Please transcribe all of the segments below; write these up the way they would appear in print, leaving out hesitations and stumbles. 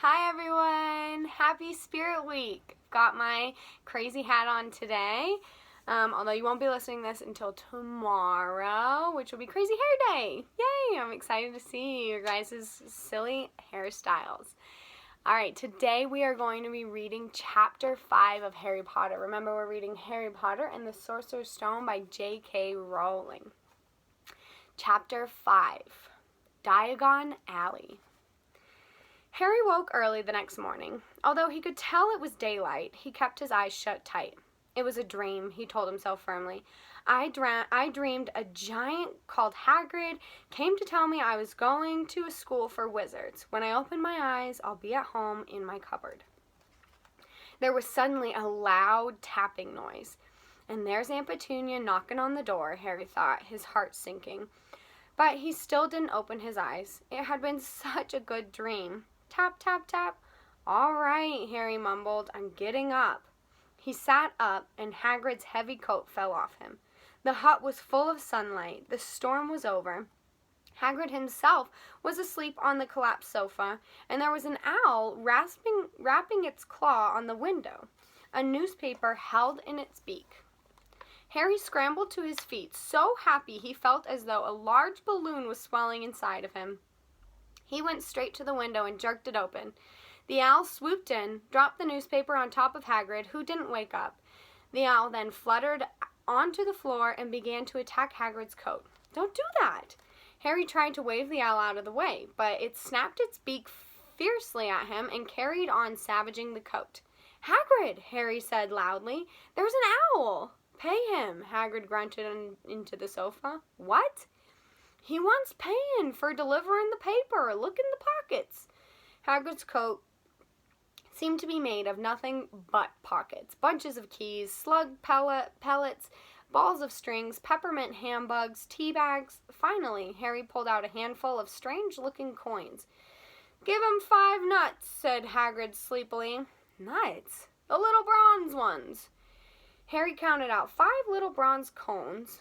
Hi everyone! Happy Spirit Week! Got my crazy hat on today, although you won't be listening to this until tomorrow, which will be Crazy Hair Day! Yay! I'm excited to see your guys' silly hairstyles. Alright, today we are going to be reading Chapter 5 of Harry Potter. Remember, we're reading Harry Potter and the Sorcerer's Stone by J.K. Rowling. Chapter 5, Diagon Alley. Harry woke early the next morning. Although he could tell it was daylight, he kept his eyes shut tight. It was a dream, he told himself firmly. I dreamed a giant called Hagrid came to tell me I was going to a school for wizards. When I open my eyes, I'll be at home in my cupboard. There was suddenly a loud tapping noise. And there's Aunt Petunia knocking on the door, Harry thought, his heart sinking. But he still didn't open his eyes. It had been such a good dream. Tap, tap, tap. All right, Harry mumbled. I'm getting up. He sat up, and Hagrid's heavy coat fell off him. The hut was full of sunlight. The storm was over. Hagrid himself was asleep on the collapsed sofa, and there was an owl rapping its claw on the window, a newspaper held in its beak. Harry scrambled to his feet, so happy he felt as though a large balloon was swelling inside of him. He went straight to the window and jerked it open. The owl swooped in, dropped the newspaper on top of Hagrid, who didn't wake up. The owl then fluttered onto the floor and began to attack Hagrid's coat. Don't do that! Harry tried to wave the owl out of the way, but it snapped its beak fiercely at him and carried on savaging the coat. Hagrid, Harry said loudly, there's an owl! Pay him, Hagrid grunted into the sofa. What? He wants paying for delivering the paper. Look in the pockets. Hagrid's coat seemed to be made of nothing but pockets. Bunches of keys, slug pellets, balls of strings, peppermint handbugs, tea bags. Finally, Harry pulled out a handful of strange-looking coins. Give him 5 nuts, said Hagrid sleepily. Nuts? The little bronze ones. Harry counted out 5 little bronze cones.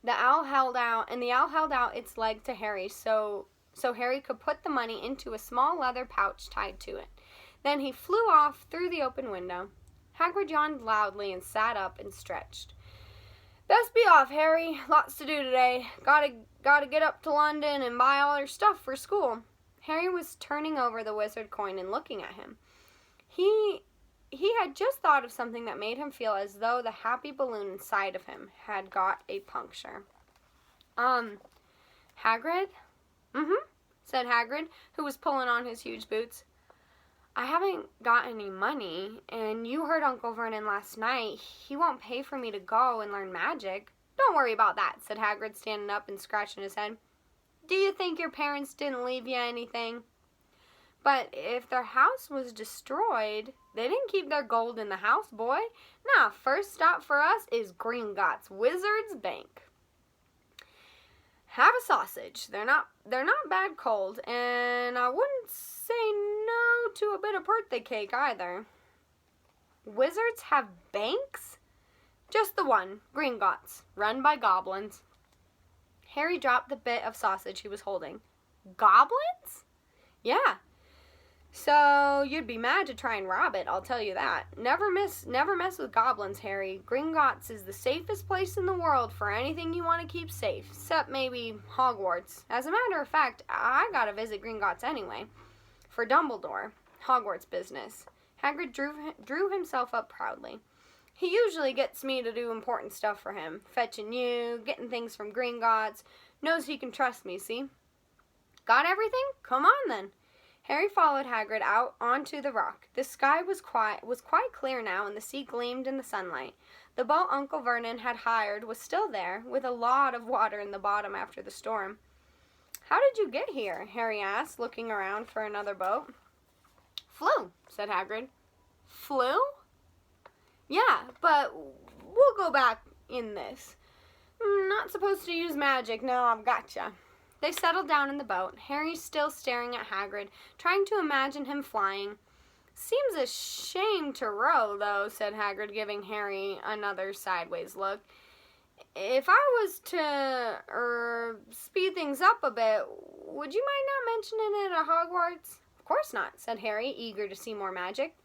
The owl held out its leg to Harry so Harry could put the money into a small leather pouch tied to it. Then he flew off through the open window. Hagrid yawned loudly and sat up and stretched. Best be off, Harry. Lots to do today. Gotta get up to London and buy all your stuff for school. Harry was turning over the wizard coin and looking at him. He had just thought of something that made him feel as though the happy balloon inside of him had got a puncture. Hagrid? Said Hagrid, who was pulling on his huge boots. I haven't got any money, and you heard Uncle Vernon last night. He won't pay for me to go and learn magic. Don't worry about that, said Hagrid, standing up and scratching his head. Do you think your parents didn't leave you anything? But if their house was destroyed, they didn't keep their gold in the house, boy. Now, first stop for us is Gringotts Wizard's Bank. Have a sausage. They're not bad cold, and I wouldn't say no to a bit of birthday cake either. Wizards have banks? Just the one, Gringotts, run by goblins. Harry dropped the bit of sausage he was holding. Goblins? Yeah. So, you'd be mad to try and rob it, I'll tell you that. Never mess with goblins, Harry. Gringotts is the safest place in the world for anything you want to keep safe, except maybe Hogwarts. As a matter of fact, I gotta visit Gringotts anyway, for Dumbledore, Hogwarts business. Hagrid drew himself up proudly. He usually gets me to do important stuff for him, fetching you, getting things from Gringotts, knows he can trust me, see? Got everything? Come on, then. Harry followed Hagrid out onto the rock. The sky was quite clear now, and the sea gleamed in the sunlight. The boat Uncle Vernon had hired was still there, with a lot of water in the bottom after the storm. How did you get here? Harry asked, looking around for another boat. Flew, said Hagrid. Flew? Yeah, but we'll go back in this. Not supposed to use magic. No, I've gotcha. They settled down in the boat, Harry still staring at Hagrid, trying to imagine him flying. Seems a shame to row, though, said Hagrid, giving Harry another sideways look. If I was to, speed things up a bit, would you mind not mentioning it at Hogwarts? Of course not, said Harry, eager to see more magic.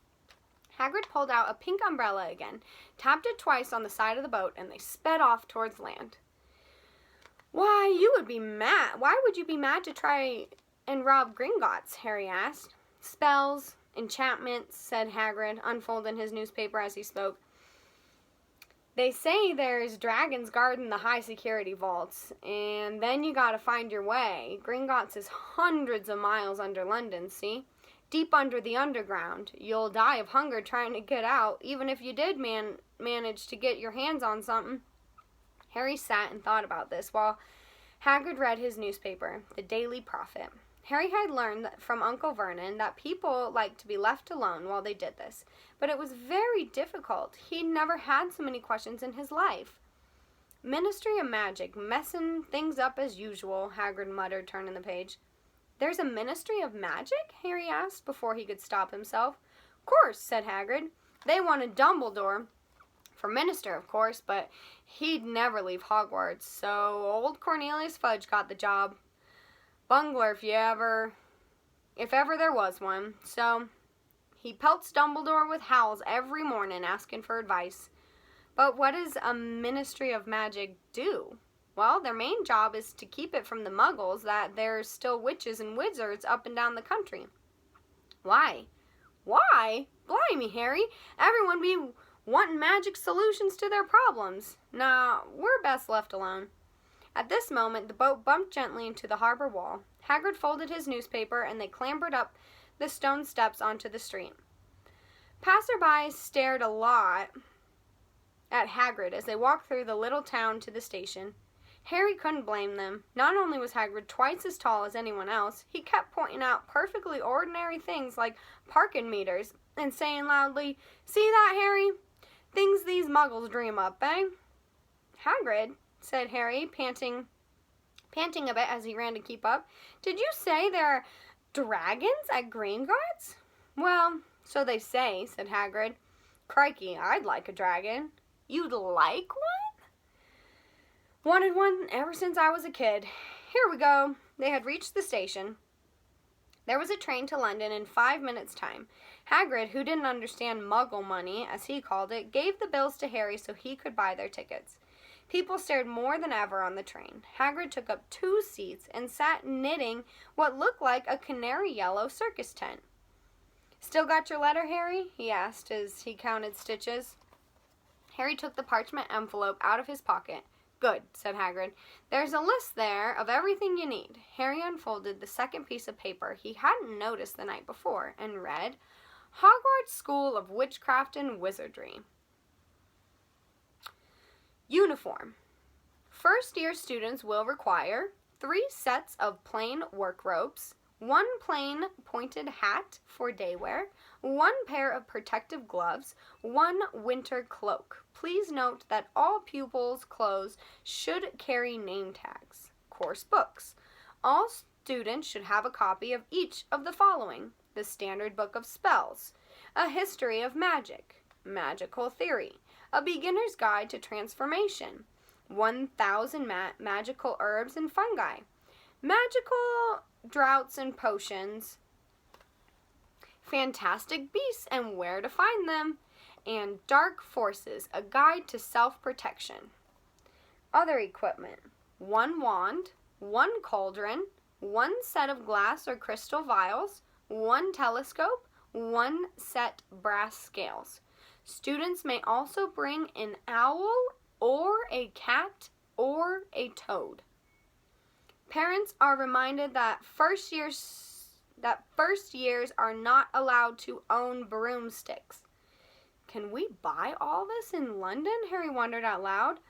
Hagrid pulled out a pink umbrella again, tapped it twice on the side of the boat, and they sped off towards land. Why would you be mad to try and rob Gringotts? Harry asked. Spells, enchantments, said Hagrid, unfolding his newspaper as he spoke. They say there's dragons guarding the high security vaults, and then you gotta find your way. Gringotts is hundreds of miles under London, see? Deep under the underground. You'll die of hunger trying to get out, even if you did manage to get your hands on something. Harry sat and thought about this while Hagrid read his newspaper, The Daily Prophet. Harry had learned from Uncle Vernon that people liked to be left alone while they did this, but it was very difficult. He'd never had so many questions in his life. Ministry of Magic, messing things up as usual, Hagrid muttered, turning the page. There's a Ministry of Magic? Harry asked before he could stop himself. Of course, said Hagrid. They wanted Dumbledore for minister, of course, but he'd never leave Hogwarts, so old Cornelius Fudge got the job. Bungler, if ever there was one. So he pelts Dumbledore with howls every morning asking for advice. But what does a Ministry of Magic do? Well, their main job is to keep it from the muggles that there's still witches and wizards up and down the country. Why? Why? Blimey, Harry. Everyone be wanting magic solutions to their problems. Nah, we're best left alone. At this moment, the boat bumped gently into the harbor wall. Hagrid folded his newspaper, and they clambered up the stone steps onto the street. Passersby stared a lot at Hagrid as they walked through the little town to the station. Harry couldn't blame them. Not only was Hagrid twice as tall as anyone else, he kept pointing out perfectly ordinary things like parking meters and saying loudly, "See that, Harry? Things these muggles dream up, eh?" Hagrid, said Harry, panting a bit as he ran to keep up. Did you say there are dragons at Gringotts? Well, so they say, said Hagrid. Crikey, I'd like a dragon. You'd like one? Wanted one ever since I was a kid. Here we go. They had reached the station. There was a train to London in 5 minutes' time. Hagrid, who didn't understand muggle money, as he called it, gave the bills to Harry so he could buy their tickets. People stared more than ever on the train. Hagrid took up 2 seats and sat knitting what looked like a canary yellow circus tent. Still got your letter, Harry? He asked as he counted stitches. Harry took the parchment envelope out of his pocket. Good, said Hagrid. There's a list there of everything you need. Harry unfolded the second piece of paper he hadn't noticed the night before and read, Hogwarts School of Witchcraft and Wizardry. Uniform. First-year students will require 3 sets of plain work robes, 1 plain pointed hat for day wear, 1 pair of protective gloves, 1 winter cloak. Please note that all pupils' clothes should carry name tags. Course books. All students should have a copy of each of the following: the Standard Book of Spells, a History of Magic, Magical Theory, a Beginner's Guide to Transformation, 1,000 magical herbs and fungi, magical draughts and potions, fantastic beasts and where to find them, and Dark Forces, a guide to self-protection. Other equipment: 1 wand, 1 cauldron, 1 set of glass or crystal vials, 1 telescope, 1 set brass scales. Students may also bring an owl or a cat or a toad. Parents are reminded that first years are not allowed to own broomsticks. Can we buy all this in London? Harry wondered out loud.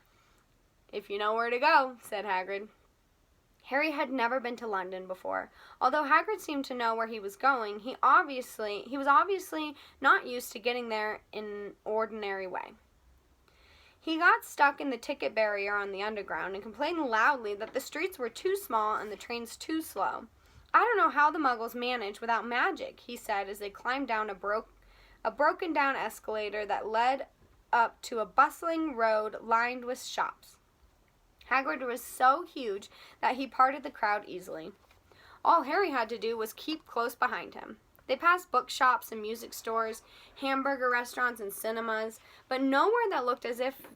If you know where to go, said Hagrid. Harry had never been to London before. Although Hagrid seemed to know where he was going, he was obviously not used to getting there in an ordinary way. He got stuck in the ticket barrier on the underground and complained loudly that the streets were too small and the trains too slow. I don't know how the muggles manage without magic, he said as they climbed down a broken-down escalator that led up to a bustling road lined with shops. Hagrid was so huge that he parted the crowd easily. All Harry had to do was keep close behind him. They passed bookshops and music stores, hamburger restaurants and cinemas, but nowhere that looked as if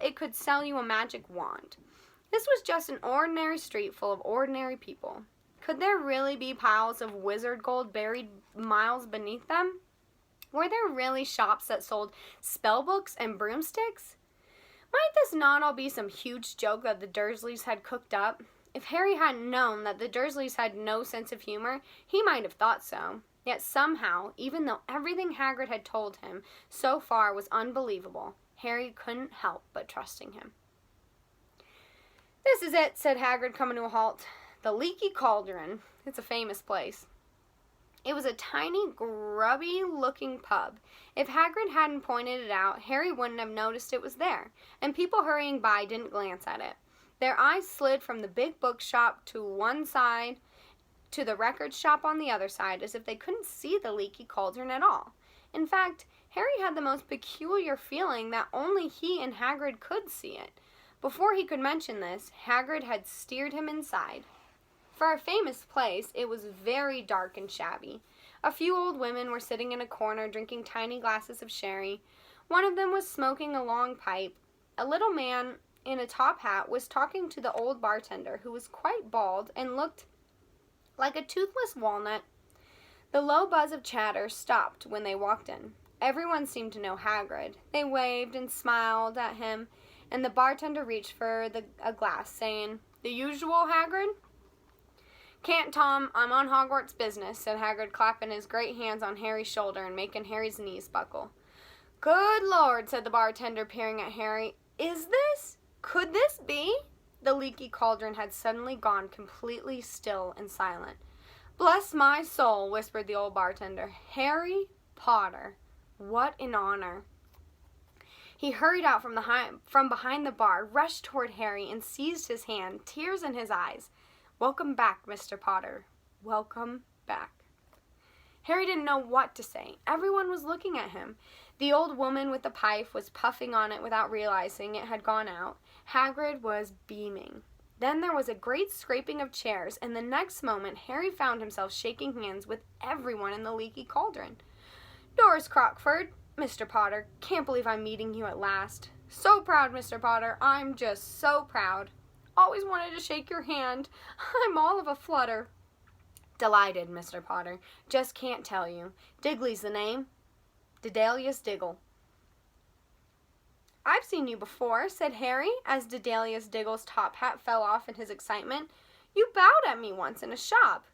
it could sell you a magic wand. This was just an ordinary street full of ordinary people. Could there really be piles of wizard gold buried miles beneath them? Were there really shops that sold spell books and broomsticks? Might this not all be some huge joke that the Dursleys had cooked up? If Harry hadn't known that the Dursleys had no sense of humor, he might have thought so. Yet somehow, even though everything Hagrid had told him so far was unbelievable, Harry couldn't help but trusting him. "This is it," said Hagrid, coming to a halt. "The Leaky Cauldron. It's a famous place." It was a tiny, grubby-looking pub. If Hagrid hadn't pointed it out, Harry wouldn't have noticed it was there, and people hurrying by didn't glance at it. Their eyes slid from the big bookshop to one side to the record shop on the other side, as if they couldn't see the Leaky Cauldron at all. In fact, Harry had the most peculiar feeling that only he and Hagrid could see it. Before he could mention this, Hagrid had steered him inside. For a famous place, it was very dark and shabby. A few old women were sitting in a corner drinking tiny glasses of sherry. One of them was smoking a long pipe. A little man in a top hat was talking to the old bartender, who was quite bald and looked like a toothless walnut. The low buzz of chatter stopped when they walked in. Everyone seemed to know Hagrid. They waved and smiled at him, and the bartender reached for a glass, saying, "The usual, Hagrid?" "Can't, Tom. I'm on Hogwarts business," said Hagrid, clapping his great hands on Harry's shoulder and making Harry's knees buckle. "Good Lord," said the bartender, peering at Harry. Could this be?" The Leaky Cauldron had suddenly gone completely still and silent. "Bless my soul," whispered the old bartender. "Harry Potter. What an honor." He hurried out from behind the bar, rushed toward Harry, and seized his hand, tears in his eyes. "Welcome back, Mr. Potter. Welcome back." Harry didn't know what to say. Everyone was looking at him. The old woman with the pipe was puffing on it without realizing it had gone out. Hagrid was beaming. Then there was a great scraping of chairs, and the next moment Harry found himself shaking hands with everyone in the Leaky Cauldron. "Doris Crockford, Mr. Potter, can't believe I'm meeting you at last. So proud, Mr. Potter. I'm just so proud. Always wanted to shake your hand. I'm all of a flutter." "Delighted, Mr. Potter. Just can't tell you. Digley's the name. Dedalius Diggle." "I've seen you before," said Harry, as Dedalius Diggle's top hat fell off in his excitement. "You bowed at me once in a shop."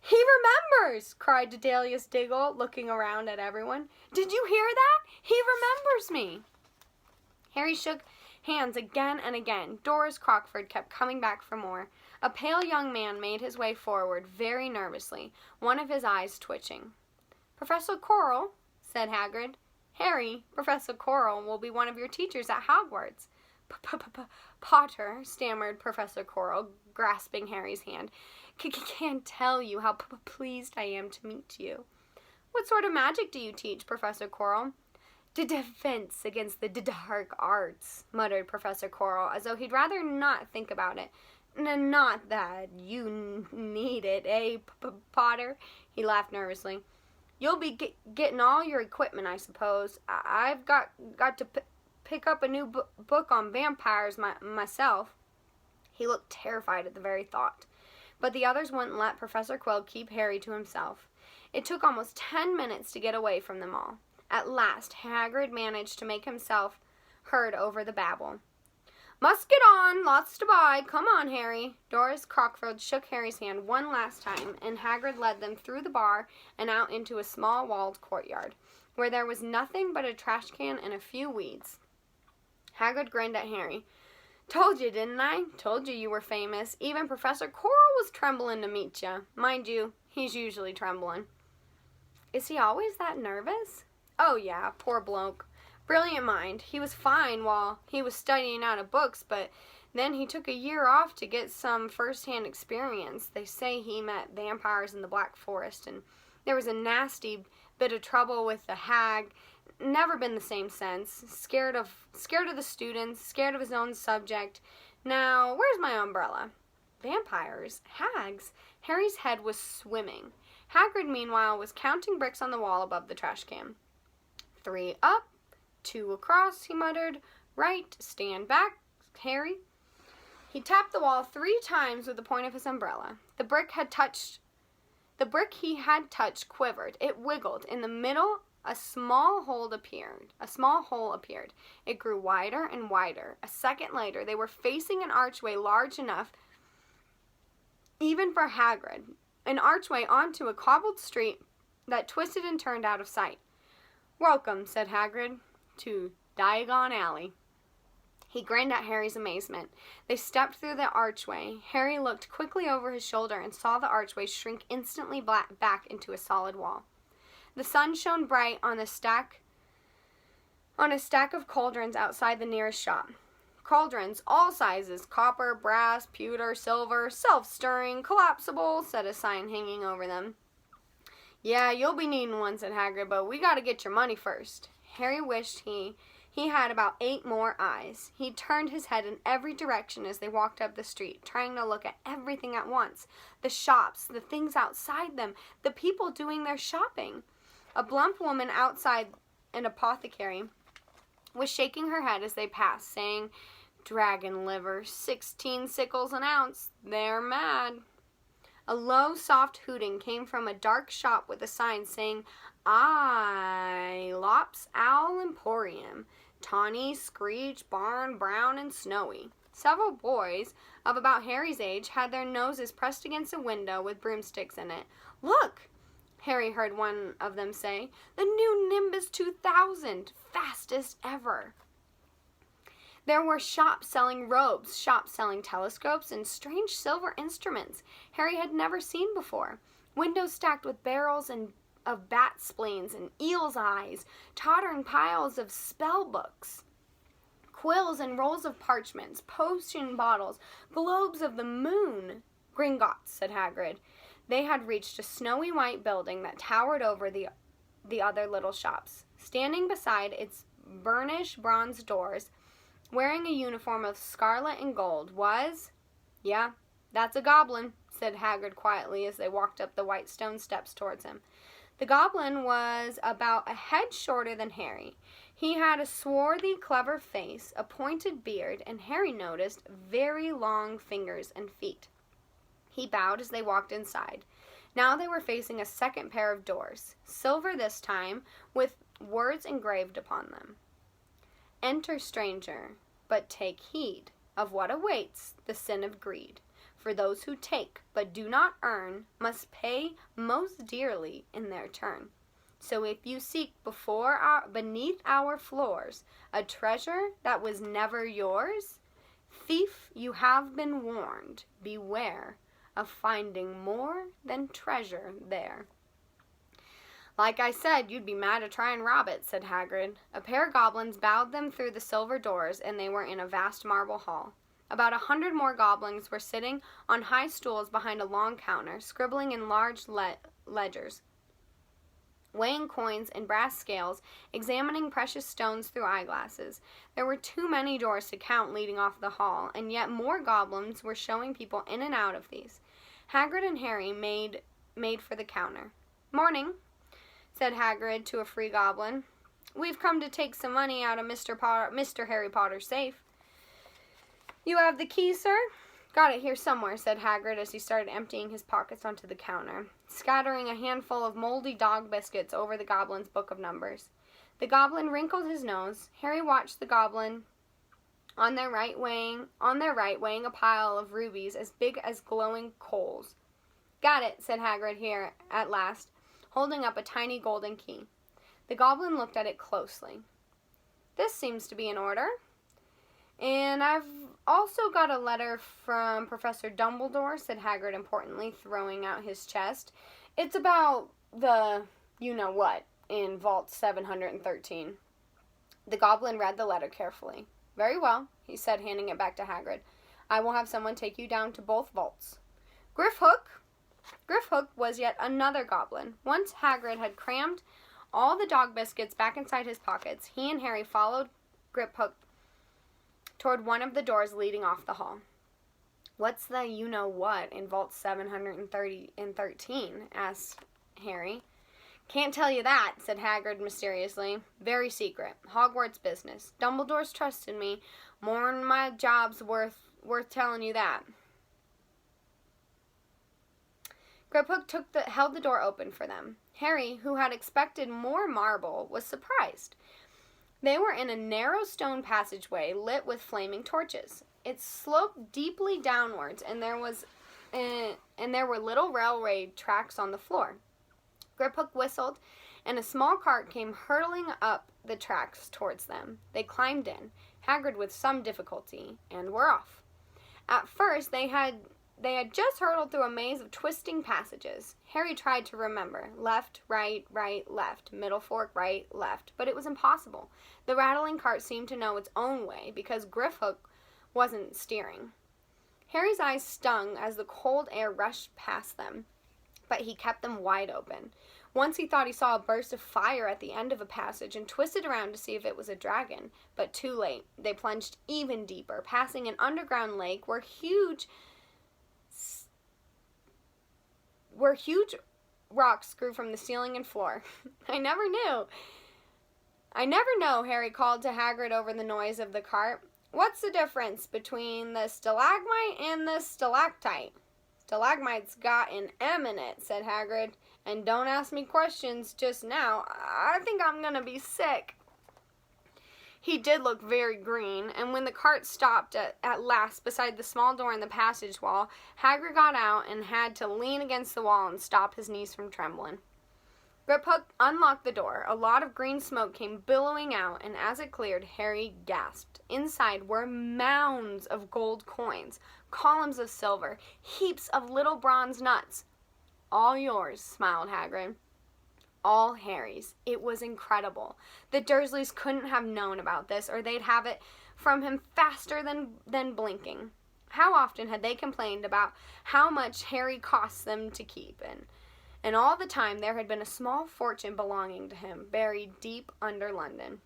"He remembers!" cried Dedalius Diggle, looking around at everyone. "Did you hear that? He remembers me." Harry shook hands again and again. Doris Crockford kept coming back for more. A pale young man made his way forward very nervously, one of his eyes twitching. "Professor Quirrell," said Hagrid. "Harry, Professor Quirrell will be one of your teachers at Hogwarts." "Potter," stammered Professor Quirrell, grasping Harry's hand. "Can't tell you how pleased I am to meet you." "What sort of magic do you teach, Professor Quirrell?" "Defense against the dark arts," muttered Professor Quirrell, as though he'd rather not think about it. "Not that you need it, eh, Potter?" He laughed nervously. "You'll be getting all your equipment, I suppose. I've got to pick up a new book on vampires myself." He looked terrified at the very thought. But the others wouldn't let Professor Quirrell keep Harry to himself. It took almost 10 minutes to get away from them all. At last, Hagrid managed to make himself heard over the babble. "Must get on, lots to buy. Come on, Harry." Doris Crockford shook Harry's hand one last time, and Hagrid led them through the bar and out into a small walled courtyard, where there was nothing but a trash can and a few weeds. Hagrid grinned at Harry. "Told you, didn't I? Told you were famous. Even Professor Quirrell was trembling to meet you. Mind you, he's usually trembling." "Is he always that nervous?" "Oh, yeah, poor bloke. Brilliant mind. He was fine while he was studying out of books, but then he took a year off to get some first-hand experience. They say he met vampires in the Black Forest, and there was a nasty bit of trouble with the hag. Never been the same since. Scared of the students, scared of his own subject. Now, where's my umbrella?" "Vampires? Hags?" Harry's head was swimming. Hagrid, meanwhile, was counting bricks on the wall above the trash can. 3 up, 2 across, he muttered. Right, stand back, Harry. He tapped the wall 3 times with the point of his umbrella. The brick he had touched quivered. It wiggled. In the middle, a small hole appeared. It grew wider and wider. A second later, they were facing an archway large enough even for Hagrid. An archway onto a cobbled street that twisted and turned out of sight. Welcome, said Hagrid, to Diagon Alley. He grinned at Harry's amazement. They stepped through the archway. Harry looked quickly over his shoulder and saw the archway shrink instantly back into a solid wall. The sun shone bright on a stack of cauldrons outside the nearest shop. Cauldrons, all sizes, copper, brass, pewter, silver, self-stirring, collapsible, said a sign hanging over them. Yeah, you'll be needing one, said Hagrid, but we gotta get your money first. Harry wished he had about 8 more eyes. He turned his head in every direction as they walked up the street, trying to look at everything at once. The shops, the things outside them, the people doing their shopping. A plump woman outside an apothecary was shaking her head as they passed, saying, Dragon liver, 16 sickles an ounce. They're mad. A low, soft hooting came from a dark shop with a sign saying, Lops Owl Emporium. Tawny, Screech, Barn, Brown, and Snowy. Several boys of about Harry's age had their noses pressed against a window with broomsticks in it. Look, Harry heard one of them say, the new Nimbus 2000, fastest ever. There were shops selling robes, shops selling telescopes, and strange silver instruments Harry had never seen before. Windows stacked with barrels of bat spleens and eel's eyes, tottering piles of spell books, quills and rolls of parchments, potion bottles, globes of the moon. Gringotts, said Hagrid. They had reached a snowy white building that towered over the other little shops. Standing beside its burnished bronze doors, wearing a uniform of scarlet and gold, was, yeah, that's a goblin, said Hagrid quietly as they walked up the white stone steps towards him. The goblin was about a head shorter than Harry. He had a swarthy, clever face, a pointed beard, and Harry noticed very long fingers and feet. He bowed as they walked inside. Now they were facing a second pair of doors, silver this time, with words engraved upon them. Enter, stranger, but take heed of what awaits the sin of greed. For those who take, but do not earn, must pay most dearly in their turn. So if you seek beneath our floors a treasure that was never yours, thief, you have been warned, beware of finding more than treasure there. Like I said, you'd be mad to try and rob it, said Hagrid. A pair of goblins bowed them through the silver doors, and they were in a vast marble hall. About 100 more goblins were sitting on high stools behind a long counter, scribbling in large ledgers, weighing coins in brass scales, examining precious stones through eyeglasses. There were too many doors to count leading off the hall, and yet more goblins were showing people in and out of these. Hagrid and Harry made for the counter. Morning, said Hagrid to a free goblin. We've come to take some money out of Mr. Harry Potter's safe. You have the key, sir? Got it here somewhere, said Hagrid as he started emptying his pockets onto the counter, scattering a handful of moldy dog biscuits over the goblin's book of numbers. The goblin wrinkled his nose. Harry watched the goblin on their right weighing a pile of rubies as big as glowing coals. Got it, said Hagrid here at last, holding up a tiny golden key. The goblin looked at it closely. This seems to be in order. And I've also got a letter from Professor Dumbledore, said Hagrid importantly, throwing out his chest. It's about the you-know-what in Vault 713. The goblin read the letter carefully. Very well, he said, handing it back to Hagrid. I will have someone take you down to both vaults. Grifhook was yet another goblin. Once Hagrid had crammed all the dog biscuits back inside his pockets, he and Harry followed Grifhook toward one of the doors leading off the hall. What's the you-know-what in Vault 713? Asked Harry. Can't tell you that, said Hagrid mysteriously. Very secret. Hogwarts business. Dumbledore's trusted me. More'n my job's worth telling you that. Griphook held the door open for them. Harry, who had expected more marble, was surprised. They were in a narrow stone passageway lit with flaming torches. It sloped deeply downwards, and there were little railway tracks on the floor. Griphook whistled, and a small cart came hurtling up the tracks towards them. They climbed in, Hagrid with some difficulty, and were off. At first, they had just hurtled through a maze of twisting passages. Harry tried to remember. Left, right, left. Middle fork, right, left. But it was impossible. The rattling cart seemed to know its own way because Griphook wasn't steering. Harry's eyes stung as the cold air rushed past them, but he kept them wide open. Once he thought he saw a burst of fire at the end of a passage and twisted around to see if it was a dragon, but too late. They plunged even deeper, passing an underground lake where huge rocks grew from the ceiling and floor. I never know, Harry called to Hagrid over the noise of the cart. What's the difference between the stalagmite and the stalactite? Stalagmite's got an M in it, said Hagrid. And don't ask me questions just now. I think I'm gonna be sick. He did look very green, and when the cart stopped at last beside the small door in the passage wall, Hagrid got out and had to lean against the wall and stop his knees from trembling. Griphook unlocked the door. A lot of green smoke came billowing out, and as it cleared, Harry gasped. Inside were mounds of gold coins, columns of silver, heaps of little bronze nuts. All yours, smiled Hagrid. All Harry's. It was incredible. The Dursleys couldn't have known about this, or they'd have it from him faster than blinking. How often had they complained about how much Harry cost them to keep, and all the time there had been a small fortune belonging to him, buried deep under London.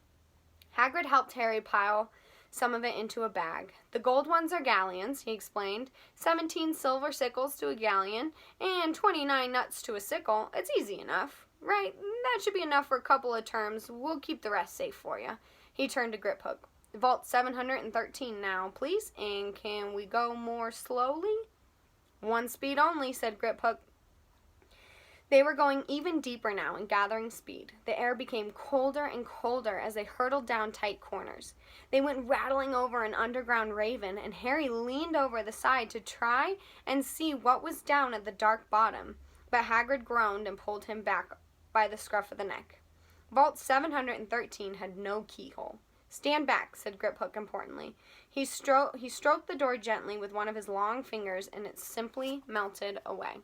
Hagrid helped Harry pile some of it into a bag. The gold ones are galleons, he explained. 17 silver sickles to a galleon, and 29 nuts to a sickle. It's easy enough. Right, that should be enough for a couple of terms. We'll keep the rest safe for you. He turned to Griphook. Vault 713 now, please, and can we go more slowly? One speed only, said Griphook. They were going even deeper now and gathering speed. The air became colder and colder as they hurtled down tight corners. They went rattling over an underground raven, and Harry leaned over the side to try and see what was down at the dark bottom. But Hagrid groaned and pulled him back by the scruff of the neck. Vault 713 had no keyhole. Stand back, said Griphook importantly. He stroked the door gently with one of his long fingers, and it simply melted away.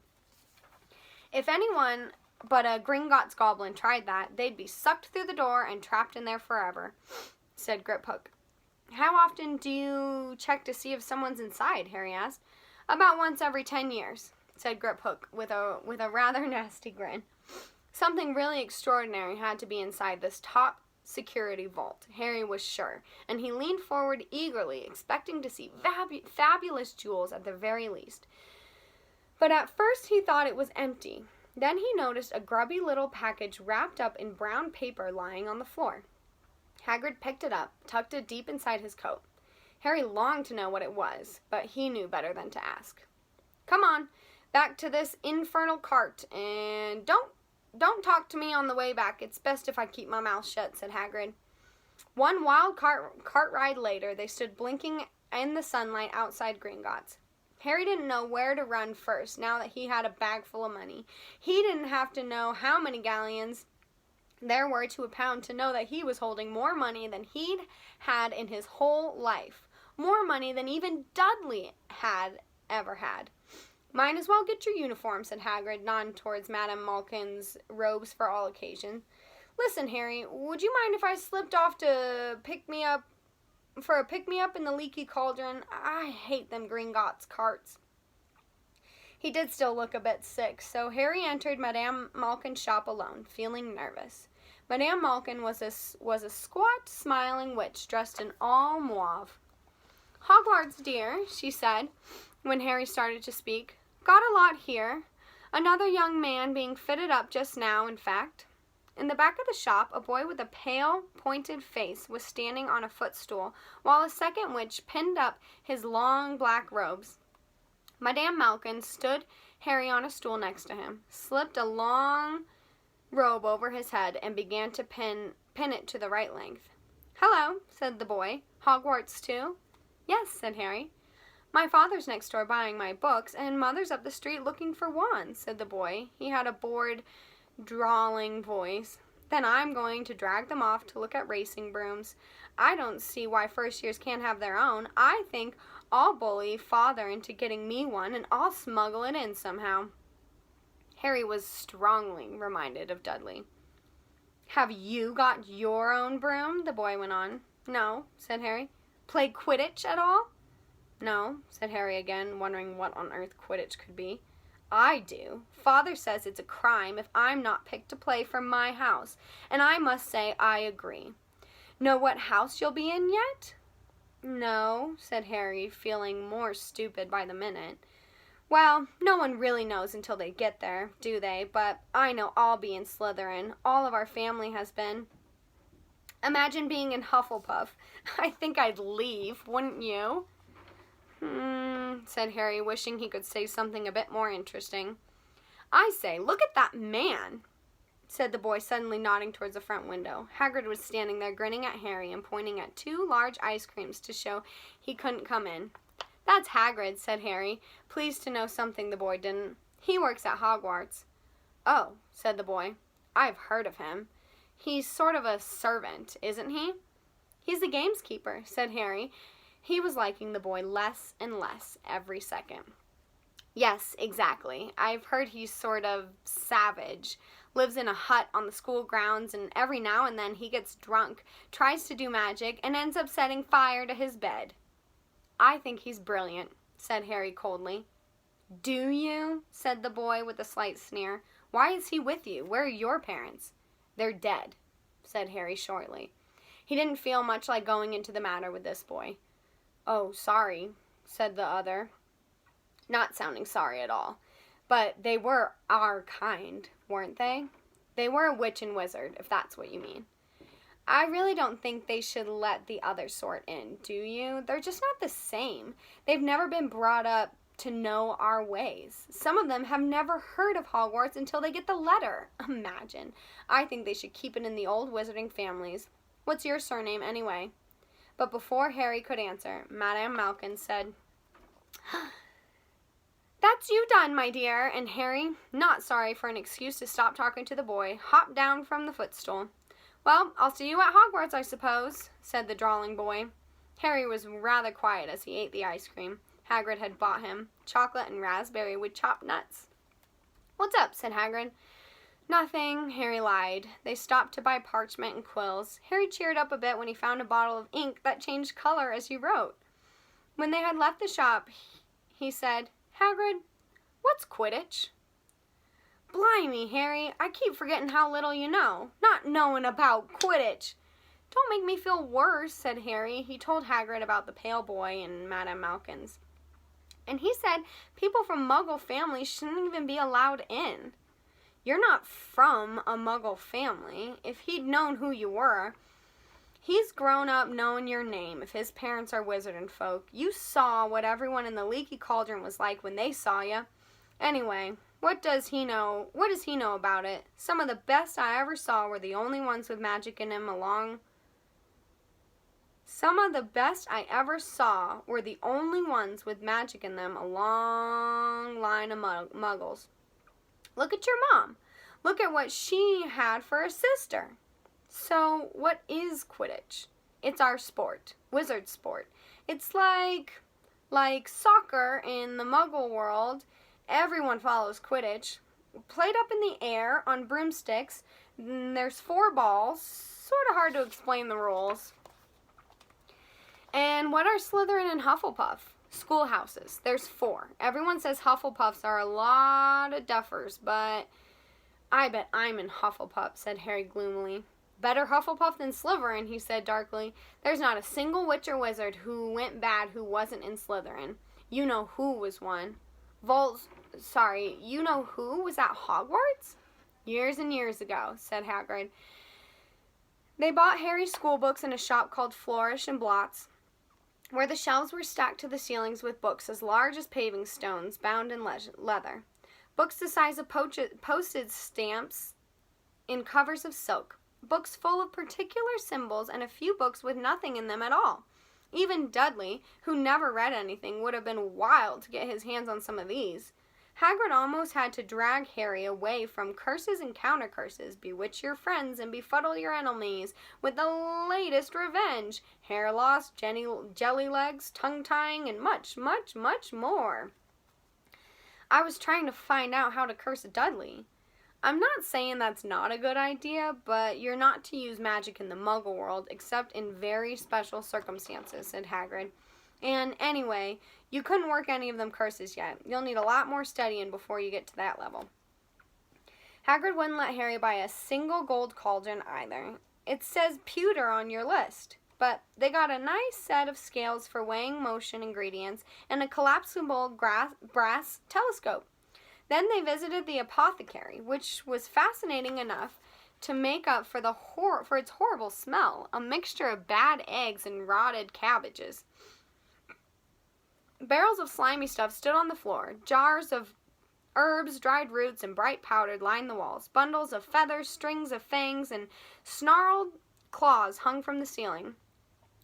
If anyone but a Gringotts goblin tried that, they'd be sucked through the door and trapped in there forever, said Griphook. How often do you check to see if someone's inside? Harry asked. About once every 10 years, said Griphook with a rather nasty grin. Something really extraordinary had to be inside this top security vault, Harry was sure, and he leaned forward eagerly, expecting to see fabulous jewels at the very least. But at first he thought it was empty. Then he noticed a grubby little package wrapped up in brown paper lying on the floor. Hagrid picked it up, tucked it deep inside his coat. Harry longed to know what it was, but he knew better than to ask. Come on, back to this infernal cart, and don't talk to me on the way back. It's best if I keep my mouth shut, said Hagrid. One wild cart ride later, they stood blinking in the sunlight outside Gringotts. Harry didn't know where to run first, now that he had a bag full of money. He didn't have to know how many galleons there were to a pound to know that he was holding more money than he'd had in his whole life. More money than even Dudley had ever had. Might as well get your uniform, said Hagrid, nodding towards Madame Malkin's robes for all occasions. Listen, Harry, would you mind if I slipped off to pick me up in the leaky cauldron? I hate them Gringotts carts. He did still look a bit sick, so Harry entered Madame Malkin's shop alone, feeling nervous. Madame Malkin was a squat, smiling witch dressed in all mauve. Hogwarts, dear, she said, when Harry started to speak. Got a lot here. Another young man being fitted up just now, in fact. In the back of the shop, a boy with a pale, pointed face was standing on a footstool, while a second witch pinned up his long black robes. Madame Malkin stood Harry on a stool next to him, slipped a long robe over his head, and began to pin it to the right length. "Hello," said the boy. "Hogwarts, too?" "Yes," said Harry. "My father's next door buying my books, and Mother's up the street looking for wands," said the boy. He had a bored, drawling voice. "Then I'm going to drag them off to look at racing brooms. I don't see why first years can't have their own. I think I'll bully Father into getting me one, and I'll smuggle it in somehow." Harry was strongly reminded of Dudley. "Have you got your own broom?" the boy went on. "No," said Harry. "Play Quidditch at all?" "No," said Harry again, wondering what on earth Quidditch could be. "I do. Father says it's a crime if I'm not picked to play for my house, and I must say I agree. Know what house you'll be in yet?" "No," said Harry, feeling more stupid by the minute. "Well, no one really knows until they get there, do they? But I know I'll be in Slytherin. All of our family has been. Imagine being in Hufflepuff. I think I'd leave, wouldn't you?" Said Harry, wishing he could say something a bit more interesting. "I say, look at that man," said the boy, suddenly nodding towards the front window. Hagrid was standing there, grinning at Harry and pointing at 2 large ice creams to show he couldn't come in. "That's Hagrid," said Harry, pleased to know something the boy didn't. "He works at Hogwarts." "Oh," said the boy. "I've heard of him. He's sort of a servant, isn't he?" "He's the gameskeeper," said Harry. He was liking the boy less and less every second. "Yes, exactly. I've heard he's sort of savage. Lives in a hut on the school grounds, and every now and then he gets drunk, tries to do magic, and ends up setting fire to his bed." "I think he's brilliant," said Harry coldly. "Do you?" said the boy with a slight sneer. "Why is he with you? Where are your parents?" "They're dead," said Harry shortly. He didn't feel much like going into the matter with this boy. "Oh, sorry," said the other, not sounding sorry at all. "But they were our kind, weren't they? They were a witch and wizard, if that's what you mean." "I really don't think they should let the other sort in, do you? They're just not the same. They've never been brought up to know our ways. Some of them have never heard of Hogwarts until they get the letter. Imagine. I think they should keep it in the old wizarding families. What's your surname, anyway?" But before Harry could answer, Madame Malkin said, "That's you done, my dear," and Harry, not sorry for an excuse to stop talking to the boy, hopped down from the footstool. "Well, I'll see you at Hogwarts, I suppose," said the drawling boy. Harry was rather quiet as he ate the ice cream Hagrid had bought him, chocolate and raspberry with chopped nuts. "What's up?" said Hagrid. "Nothing," Harry lied. They stopped to buy parchment and quills. Harry cheered up a bit when he found a bottle of ink that changed color as he wrote. When they had left the shop, he said, "Hagrid, what's Quidditch?" "Blimey, Harry, I keep forgetting how little you know. Not knowing about Quidditch." "Don't make me feel worse," said Harry. He told Hagrid about the pale boy and Madame Malkin's. "And he said people from Muggle families shouldn't even be allowed in." "You're not from a Muggle family. If he'd known who you were. He's grown up knowing your name if his parents are wizarding folk. You saw what everyone in the Leaky Cauldron was like when they saw you. Anyway, what does he know about it? Some of the best I ever saw were the only ones with magic in them a long line of muggles. Look at your mom. Look at what she had for a sister." "So, what is Quidditch?" "It's our sport. Wizard sport. It's like soccer in the Muggle world. Everyone follows Quidditch. Played up in the air on broomsticks. There's 4 balls. Sort of hard to explain the rules." "And what are Slytherin and Hufflepuff?" "Schoolhouses. There's 4. Everyone says Hufflepuffs are a lot of duffers, but I bet I'm in Hufflepuff," said Harry gloomily. "Better Hufflepuff than Slytherin," he said darkly. "There's not a single witch or wizard who went bad who wasn't in Slytherin. You know who was one. Sorry, you know who was at Hogwarts? Years and years ago, said Hagrid. They bought Harry's school books in a shop called Flourish and Blots, where the shelves were stacked to the ceilings with books as large as paving stones, bound in leather. Books the size of postage stamps in covers of silk. Books full of particular symbols, and a few books with nothing in them at all. Even Dudley, who never read anything, would have been wild to get his hands on some of these. Hagrid almost had to drag Harry away from curses and counter-curses, bewitch your friends and befuddle your enemies with the latest revenge, hair loss, jelly legs, tongue-tying, and much, much, much more. I was trying to find out how to curse Dudley. I'm not saying that's not a good idea, but you're not to use magic in the Muggle world except in very special circumstances, said Hagrid. And anyway, you couldn't work any of them curses yet. You'll need a lot more studying before you get to that level. Hagrid wouldn't let Harry buy a single gold cauldron either. It says pewter on your list, but they got a nice set of scales for weighing motion ingredients and a collapsible brass telescope. Then they visited the apothecary, which was fascinating enough to make up for its horrible smell, a mixture of bad eggs and rotted cabbages. Barrels of slimy stuff stood on the floor. Jars of herbs, dried roots, and bright powder lined the walls. Bundles of feathers, strings of fangs, and snarled claws hung from the ceiling.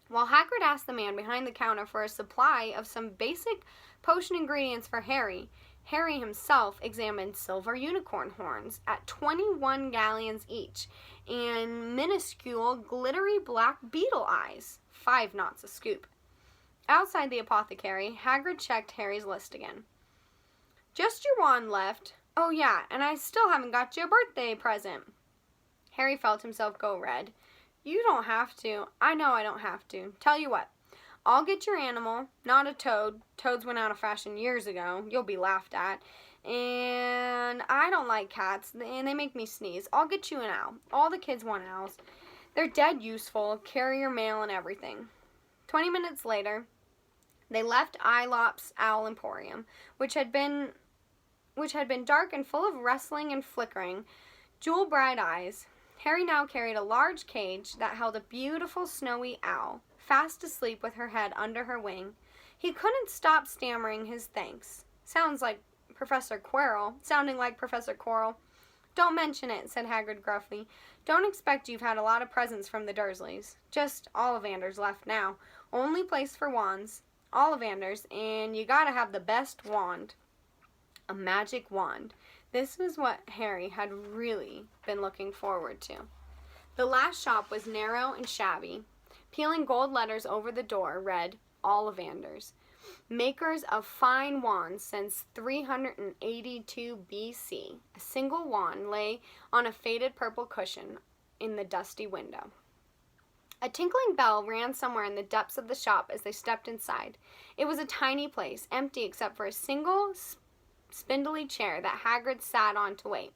While Hagrid asked the man behind the counter for a supply of some basic potion ingredients for Harry, Harry himself examined silver unicorn horns at 21 galleons each, and minuscule, glittery black beetle eyes, 5 knots a scoop. Outside the apothecary, Hagrid checked Harry's list again. Just your wand left. Oh yeah, and I still haven't got you a birthday present. Harry felt himself go red. You don't have to. I know I don't have to. Tell you what, I'll get your animal, not a toad. Toads went out of fashion years ago. You'll be laughed at. And I don't like cats, and they make me sneeze. I'll get you an owl. All the kids want owls. They're dead useful, carrier mail and everything. 20 minutes later, they left Aelop's Owl Emporium, which had been dark and full of rustling and flickering, jewel-bright eyes. Harry now carried a large cage that held a beautiful snowy owl, fast asleep with her head under her wing. He couldn't stop stammering his thanks. Sounding like Professor Quirrell. Don't mention it, said Hagrid gruffly. Don't expect you've had a lot of presents from the Dursleys. Just Ollivanders left now. Only place for wands. Ollivanders, and you gotta have the best wand. A magic wand. This was what Harry had really been looking forward to. The last shop was narrow and shabby. Peeling gold letters over the door read, Ollivanders, makers of fine wands since 382 BC. A single wand lay on a faded purple cushion in the dusty window. A tinkling bell ran somewhere in the depths of the shop as they stepped inside. It was a tiny place, empty except for a single spindly chair that Hagrid sat on to wait.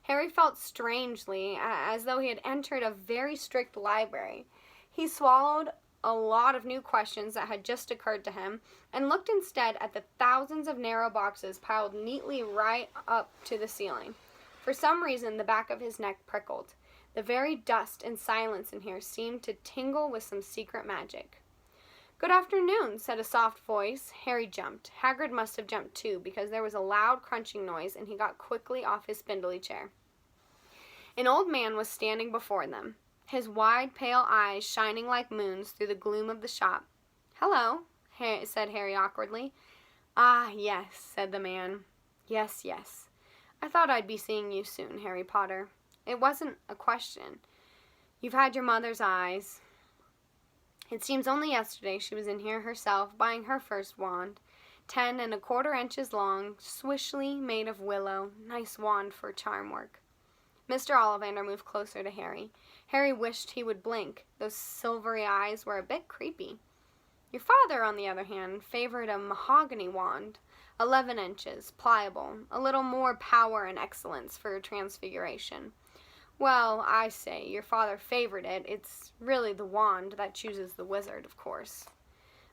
Harry felt strangely, as though he had entered a very strict library. He swallowed a lot of new questions that had just occurred to him, and looked instead at the thousands of narrow boxes piled neatly right up to the ceiling. For some reason, the back of his neck prickled. The very dust and silence in here seemed to tingle with some secret magic. Good afternoon, said a soft voice. Harry jumped. Hagrid must have jumped too, because there was a loud crunching noise, and he got quickly off his spindly chair. An old man was standing before them, his wide, pale eyes shining like moons through the gloom of the shop. Hello, said Harry awkwardly. Ah, yes, said the man. Yes, yes. I thought I'd be seeing you soon, Harry Potter. It wasn't a question. You've had your mother's eyes. It seems only yesterday she was in here herself, buying her first wand. 10 1/4 inches long, swishly made of willow. Nice wand for charm work. Mr. Ollivander moved closer to Harry. Harry wished he would blink. Those silvery eyes were a bit creepy. Your father, on the other hand, favored a mahogany wand, 11 inches, pliable, a little more power and excellence for transfiguration. Well, I say, your father favored it. It's really the wand that chooses the wizard, of course.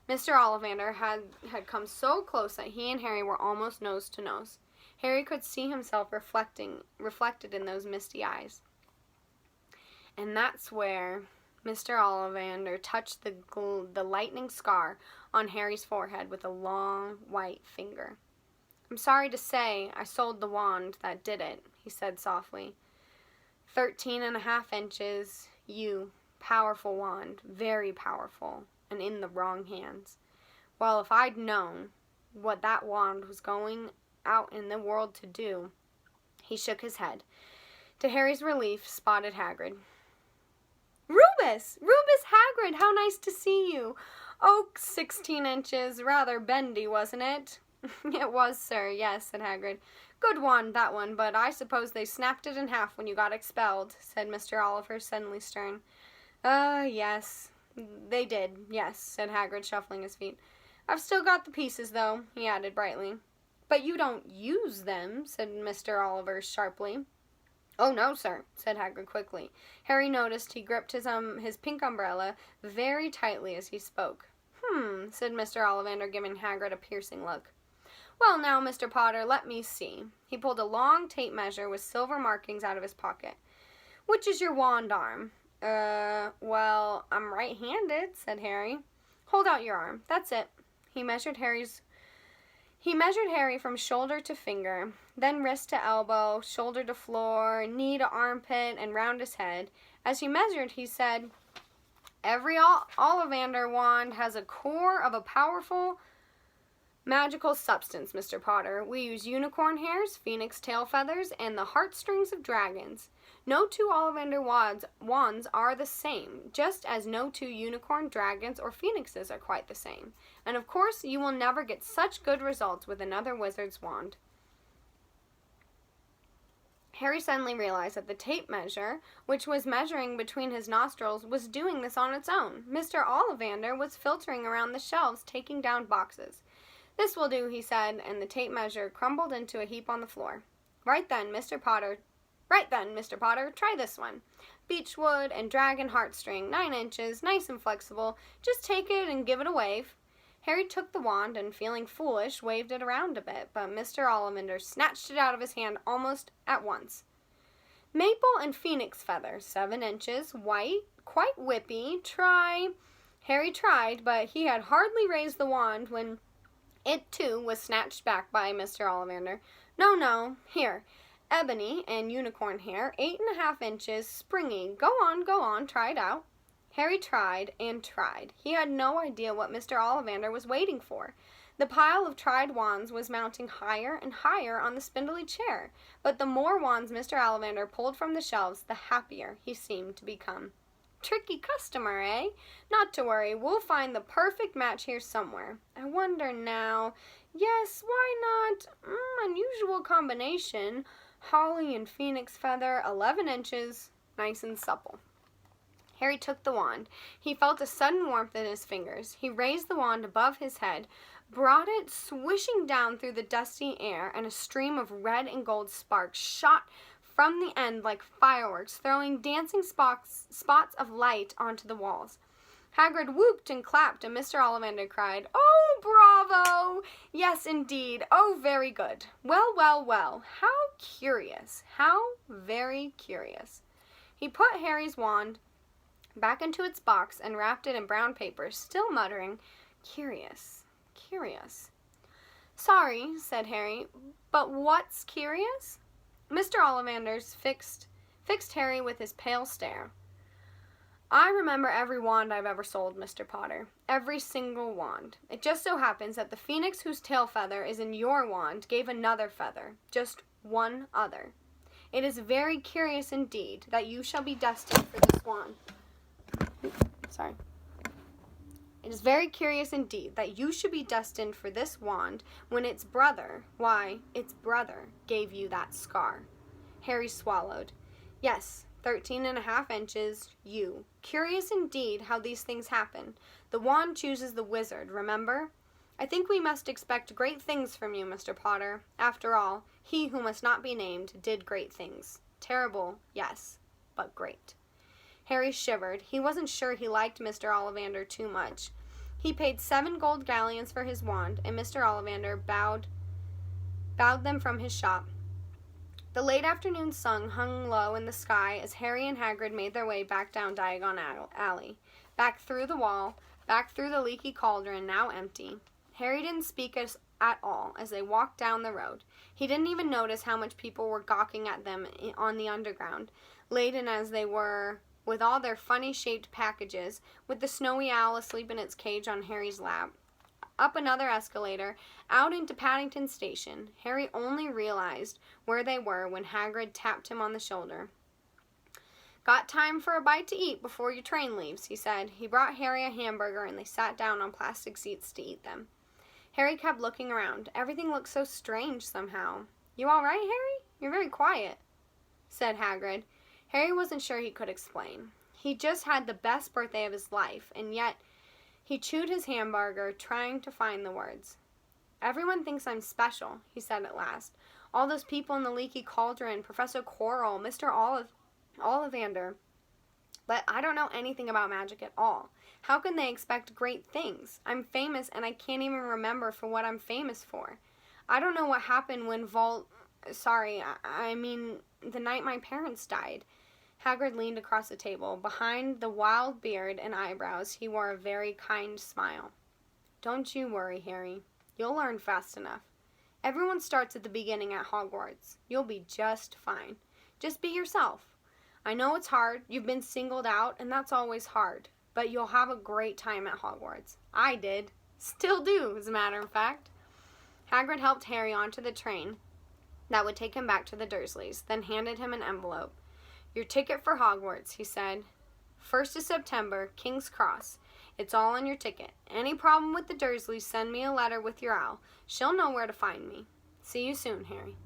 Mr. Ollivander had come so close that he and Harry were almost nose to nose. Harry could see himself reflected in those misty eyes. And that's where Mr. Ollivander touched the lightning scar on Harry's forehead with a long, white finger. "I'm sorry to say I sold the wand that did it," he said softly. 13.5 inches, you, powerful wand, very powerful, and in the wrong hands. Well, if I'd known what that wand was going out in the world to do. He shook his head. To Harry's relief, spotted Hagrid. "Rubus! Rubus Hagrid, how nice to see you! Oh, 16 inches, rather bendy, wasn't it?" "It was, sir, yes," said Hagrid. "Good wand, that one, but I suppose they snapped it in half when you got expelled," said Mr. Oliver, suddenly stern. Yes, they did, yes," said Hagrid, shuffling his feet. "I've still got the pieces, though," he added brightly. "But you don't use them," said Mr. Oliver sharply. "Oh, no, sir," said Hagrid quickly. Harry noticed he gripped his pink umbrella very tightly as he spoke. Said Mr. Ollivander, giving Hagrid a piercing look. "Well, now, Mr. Potter, let me see." He pulled a long tape measure with silver markings out of his pocket. "Which is your wand arm?" Well, I'm right-handed," said Harry. "Hold out your arm. That's it." He measured Harry from shoulder to finger, then wrist to elbow, shoulder to floor, knee to armpit, and round his head. As he measured, he said, "Every Ollivander wand has a core of a powerful magical substance, Mr. Potter. We use unicorn hairs, phoenix tail feathers, and the heartstrings of dragons. No two Ollivander wands are the same, just as no two unicorn, dragons, or phoenixes are quite the same. And of course, you will never get such good results with another wizard's wand." Harry suddenly realized that the tape measure, which was measuring between his nostrils, was doing this on its own. Mr. Ollivander was filtering around the shelves, taking down boxes. "This will do," he said, and the tape measure crumbled into a heap on the floor. Right then, Mr. Potter, try this one. Beechwood and dragon heartstring, 9 inches, nice and flexible. Just take it and give it a wave." Harry took the wand and, feeling foolish, waved it around a bit, but Mr. Ollivander snatched it out of his hand almost at once. "Maple and phoenix feather, 7 inches, white, quite whippy. Try." Harry tried, but he had hardly raised the wand when it, too, was snatched back by Mr. Ollivander. No, here. Ebony and unicorn hair, 8.5 inches, springy. Go on, try it out." Harry tried and tried. He had no idea what Mr. Ollivander was waiting for. The pile of tried wands was mounting higher and higher on the spindly chair, but the more wands Mr. Ollivander pulled from the shelves, the happier he seemed to become. "Tricky customer, eh? Not to worry, we'll find the perfect match here somewhere. I wonder now. Yes, why not? Unusual combination. Holly and phoenix feather, 11 inches, nice and supple." Harry took the wand. He felt a sudden warmth in his fingers. He raised the wand above his head, brought it swishing down through the dusty air, and a stream of red and gold sparks shot from the end like fireworks, throwing dancing spots of light onto the walls. Hagrid whooped and clapped, and Mr. Ollivander cried, "Oh, bravo! Yes, indeed. Oh, very good. Well. How curious. How very curious." He put Harry's wand back into its box and wrapped it in brown paper, still muttering, "Curious. "Sorry," said Harry, "but what's curious?" Mr. Ollivander fixed Harry with his pale stare. "I remember every wand I've ever sold, Mr. Potter. Every single wand. It just so happens that the phoenix whose tail feather is in your wand gave another feather, just one other. It is very curious indeed that you shall be destined for this wand. It is very curious indeed that you should be destined for this wand when its brother gave you that scar." Harry swallowed. "Yes, 13.5 inches, you. Curious indeed how these things happen. The wand chooses the wizard, remember? I think we must expect great things from you, Mr. Potter. After all, he who must not be named did great things. Terrible, yes, but great." Harry shivered. He wasn't sure he liked Mr. Ollivander too much. He paid 7 gold galleons for his wand, and Mr. Ollivander bowed bowed them from his shop. The late afternoon sun hung low in the sky as Harry and Hagrid made their way back down Diagon Alley, back through the wall, back through the leaky cauldron, now empty. Harry didn't speak at all as they walked down the road. He didn't even notice how much people were gawking at them on the underground, laden as they were with all their funny-shaped packages, with the snowy owl asleep in its cage on Harry's lap. Up another escalator, out into Paddington Station. Harry only realized where they were when Hagrid tapped him on the shoulder. "Got time for a bite to eat before your train leaves," he said. He brought Harry a hamburger and they sat down on plastic seats to eat them. Harry kept looking around. Everything looked so strange somehow. "You all right, Harry? You're very quiet," said Hagrid. Harry wasn't sure he could explain. He just had the best birthday of his life, and yet he chewed his hamburger, trying to find the words. "Everyone thinks I'm special," he said at last. "All those people in the leaky cauldron, Professor Quirrell, Mr. Ollivander. But I don't know anything about magic at all. How can they expect great things? I'm famous and I can't even remember for what I'm famous for. I don't know what happened when the night my parents died." Hagrid leaned across the table. Behind the wild beard and eyebrows, he wore a very kind smile. "Don't you worry, Harry. You'll learn fast enough. Everyone starts at the beginning at Hogwarts. You'll be just fine. Just be yourself. I know it's hard. You've been singled out, and that's always hard. But you'll have a great time at Hogwarts. I did. Still do, as a matter of fact." Hagrid helped Harry onto the train that would take him back to the Dursleys, then handed him an envelope. "Your ticket for Hogwarts," he said. "1st of September, King's Cross. It's all on your ticket. Any problem with the Dursleys, send me a letter with your owl. She'll know where to find me. See you soon, Harry."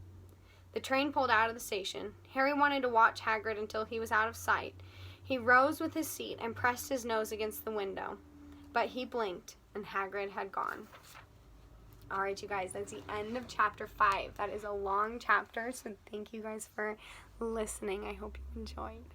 The train pulled out of the station. Harry wanted to watch Hagrid until he was out of sight. He rose with his seat and pressed his nose against the window. But he blinked, and Hagrid had gone. All right, you guys, that's the end of chapter 5. That is a long chapter, so thank you guys for listening. I hope you enjoyed.